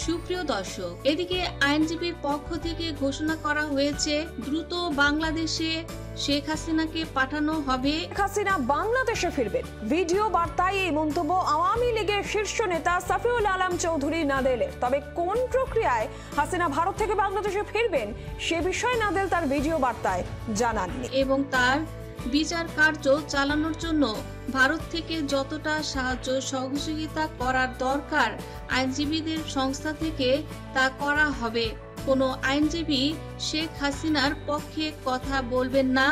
সুপ্রিয় দর্শক, এদিকে আইনজীবীর পক্ষ থেকে ঘোষণা করা হয়েছে দ্রুত বাংলাদেশে শেখ হাসিনাকে পাঠানো হবে। শেখ হাসিনা বাংলাদেশে ফিরবেন, ভিডিও বার্তায় এই মন্তব্য আওয়ামী লীগের শীর্ষ নেতা সাফিউল আলম চৌধুরী নাদেলের। তবে কোন প্রক্রিয়ায় হাসিনা ভারত থেকে বাংলাদেশে ফিরবেন সে বিষয়ে নাদেল তার ভিডিও বার্তায় জানাননি এবং তার বিচার কার্য চালানোর জন্য ভারত থেকে যতটা সাহায্য সহযোগিতা করার দরকার আইনজীবীদের সংস্থা থেকে তা করা হবে। কোনো আইনজীবী শেখ হাসিনার পক্ষে কথা বলবেন না,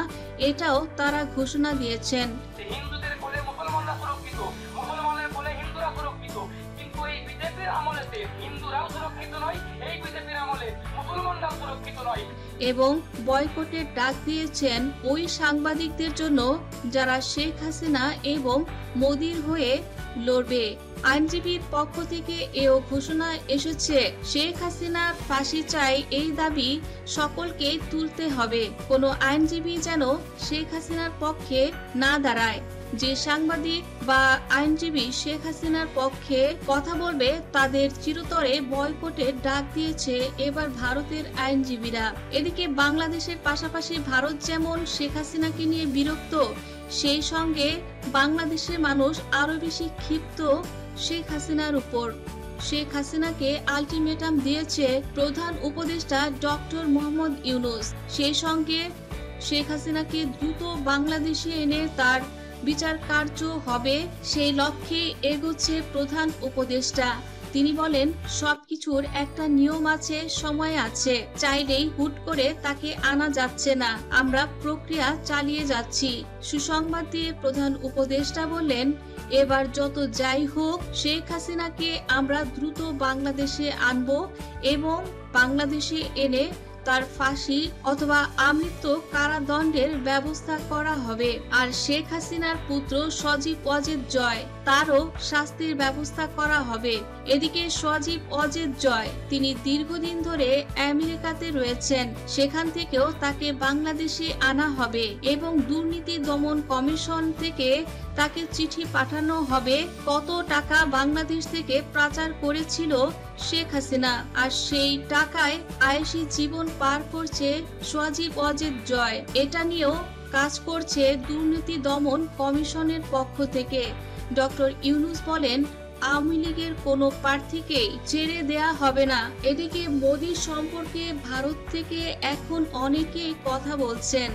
এটাও তারা ঘোষণা দিয়েছেন। হিন্দুদের কোলে মুসলমানরা সুরক্ষিত, মুসলমানের কোলে হিন্দুরা সুরক্ষিত, কিন্তু এই বিজেপির আমলেতে হিন্দুরাও সুরক্ষিত নয়, এই বিজেপির আমলে মুসলমানরাও সুরক্ষিত নয়। এবং বয়কটের ডাক দিয়েছেন ওই সাংবাদিকদের জন্য যারা শেখ হাসিনা এবং মোদির হয়ে লড়বে। আইনজীবীর পক্ষ থেকে এও ঘোষণা এসেছে, শেখ হাসিনার ফাঁসি চাই এই দাবি সকলকে তুলতে হবে। কোনো আইনজীবী যেন শেখ হাসিনার পক্ষে না দাঁড়ায়। যে সাংবাদিক বা আইনজীবী শেখ হাসিনার পক্ষে কথা বলবে তাদের চিরতরে বয়কটের ডাক দিয়েছে এবার ভারতের আইনজীবীরা। এদিকে বাংলাদেশের পাশাপাশি ভারত যেমন শেখ হাসিনাকে নিয়ে বিরক্ত, সেই সঙ্গে বাংলাদেশের মানুষ আরো বেশি ক্ষিপ্ত শেখ হাসিনার উপর। শেখ হাসিনাকে আলটিমেটাম দিয়েছে প্রধান উপদেষ্টা ডক্টর মোহাম্মদ ইউনূস। সেই সঙ্গে শেখ হাসিনাকে দ্রুত বাংলাদেশে এনে তার বিচার কার্য হবে সেই লক্ষ্যে এগোচ্ছে প্রধান উপদেষ্টা। তিনি বলেন, সবকিছুর একটা নিয়ম আছে, সময় আছে, চাইলেই হুট করে তাকে আনা যাচ্ছে না, আমরা প্রক্রিয়া চালিয়ে যাচ্ছি। সুসংবাদ দিয়ে প্রধান উপদেষ্টা বললেন, এবার যত যাই হোক শেখ হাসিনাকে আমরা দ্রুত বাংলাদেশে আনব এবং বাংলাদেশে এনে তার ফাঁসি অথবা আমৃত্যু কারাদণ্ডের ব্যবস্থা করা হবে। আর শেখ হাসিনার পুত্র সজীব ওয়াজেদ জয়, তারও শাস্তির ব্যবস্থা করা হবে। এদিকে সজীব ওয়াজেদ জয় তিনি দীর্ঘদিন ধরে আমেরিকাতে রয়েছেন, সেখান থেকেও তাকে বাংলাদেশে আনা হবে এবং দুর্নীতি দমন কমিশন থেকে তাকে চিঠি পাঠানো হবে কত টাকা বাংলাদেশ থেকে পাচার করেছিল শেখ হাসিনা, আর সেই টাকায় আয়েশি জীবন পার করছে সজীব ওয়াজেদ জয়। এটা নিয়েও কাজ করছে দুর্নীতি দমন কমিশনের পক্ষ থেকে। ডক্টর ইউনূস বলেন, আওয়ামী লীগের কোনো প্রার্থীকেই ছেড়ে দেয়া হবে না। এদিকে মোদির সম্পর্কে ভারত থেকে এখন অনেকেই কথা বলছেন।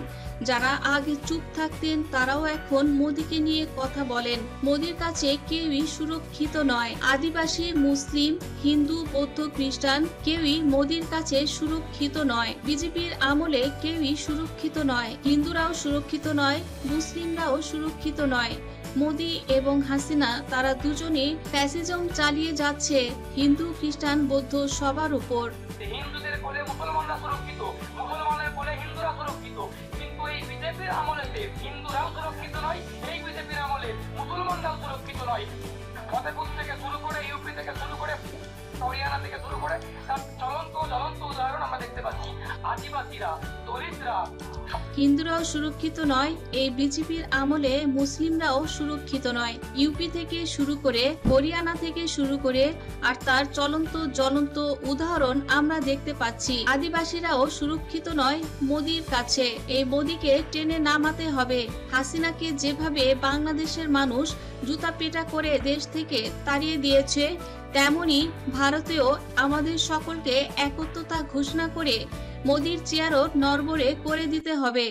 যারা আগে চুপ থাকতেন তারাও এখন মোদিকে নিয়ে কথা বলেন। মোদির কাছে কেউই সুরক্ষিত নয়। আদিবাসী, মুসলিম, হিন্দু, বৌদ্ধ, খ্রিস্টান কেউই মোদির কাছে সুরক্ষিত নয়। বিজেপির আমলে কেউই সুরক্ষিত নয়। হিন্দুরাও সুরক্ষিত নয়, মুসলিমরাও সুরক্ষিত নয়। মোদি এবং হাসিনা তারা দুজনেই ফ্যাসিজম চালিয়ে যাচ্ছে হিন্দু, খ্রিস্টান, বৌদ্ধ সবার উপর। হিন্দুদের কোলে মুসলমানরা সুরক্ষিত, মুসলমানের কোলে হিন্দুরা সুরক্ষিত, কিন্তু এই বিজেপির আমলেতে হিন্দুরাও সুরক্ষিত নয়, এই বিজেপির আমলে মুসলমানরাও সুরক্ষিত নয়। ফতেপুর থেকে শুরু করে, ইউপি থেকে শুরু করে, হরিয়ানা থেকে শুরু করে তার জ্বলন্ত উদাহরণ আমরা দেখতে পাচ্ছি। আদিবাসীরা, দলিতরা, হিন্দুরাও সুরক্ষিত নয়, এই বিজেপির আমলে মুসলিমরাও সুরক্ষিত নয়। ইউপি থেকে শুরু করে, হরিয়ানা থেকে শুরু করে, আর তার জ্বলন্ত উদাহরণ আমরা দেখতে পাচ্ছি। আদিবাসীরাও সুরক্ষিত নয় মোদির কাছে। এই মোদিকে টেনে নামাতে হবে। হাসিনাকে যেভাবে বাংলাদেশের মানুষ জুতা পেটা করে দেশ থেকে তাড়িয়ে দিয়েছে, তেমনি ভারতেও আমাদের সকলকে একত্রতা ঘোষণা করে মোদির চেয়ারও নড়বড়ে করে দিতে হবে।